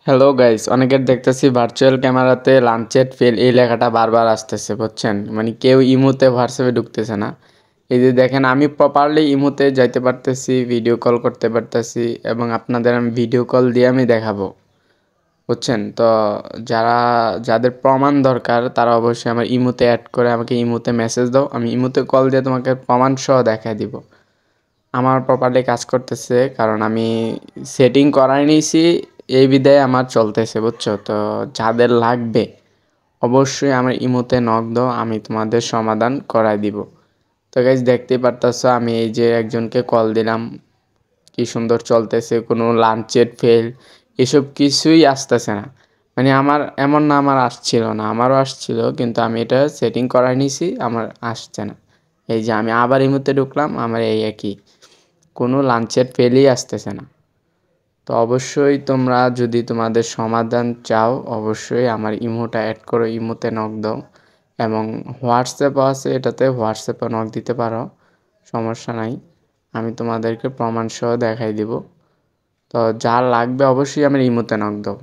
Hello guys, অনেকের দেখতেছি virtual ক্যামেরাতে লাঞ্চেট ফেল এই লেখাটা বারবার আসতেছে, বুঝছেন? মানে কেউ ইমোতে হোয়াটসঅ্যাপে ঢুকতেছে না। এই যে দেখেন, আমি প্রপারলি ইমোতে যাইতে পারতেছি, ভিডিও কল করতে পারতেছি এবং আপনাদের আমি ভিডিও কল দিয়ে আমি দেখাবো, বুঝছেন? তো যারা যাদের প্রমাণ দরকার তারা অবশ্যই আমার ইমোতে অ্যাড করে আমাকে ইমোতে মেসেজ দাও, আমি ইমোতে কল দিয়ে তোমাকে প্রমাণ সহ দেখায় দিব। আমার প্রপারলি কাজ করতেছে, কারণ আমি সেটিং করাই নিয়েছি, এই বিধায় আমার চলতেছে, বুঝছো? তো যাদের লাগবে অবশ্যই আমার ইমোতে নক দাও, আমি তোমাদের সমাধান করাই দিব। তো গাইজ দেখতেই পারতেছো, আমি এই যে একজনকে কল দিলাম, কি সুন্দর চলতেছে, কোনো লাঞ্চের ফেল এসব কিছুই আসতেছে না। মানে আমার এমন না আমার আসছিল না, আমারও আসছিল, কিন্তু আমি এটা সেটিং করাই নিয়েছি, আমার আসছে না। এই যে আমি আবার ইমোতে ঢুকলাম, আমার এই একই, কোনো লাঞ্চের ফেলই আসতেছে না। তো অবশ্যই তোমরা যদি তোমাদের সমাধান চাও অবশ্যই আমার ইমোটা অ্যাড করো, ইমোতে নক দাও এবং হোয়াটসঅ্যাপও আছে, এটাতে হোয়াটসঅ্যাপে নক দিতে পারো, সমস্যা নাই। আমি তোমাদেরকে প্রমাণ সহ দেখাই দিব। তো যা লাগবে অবশ্যই আমার ইমোতে নক দাও।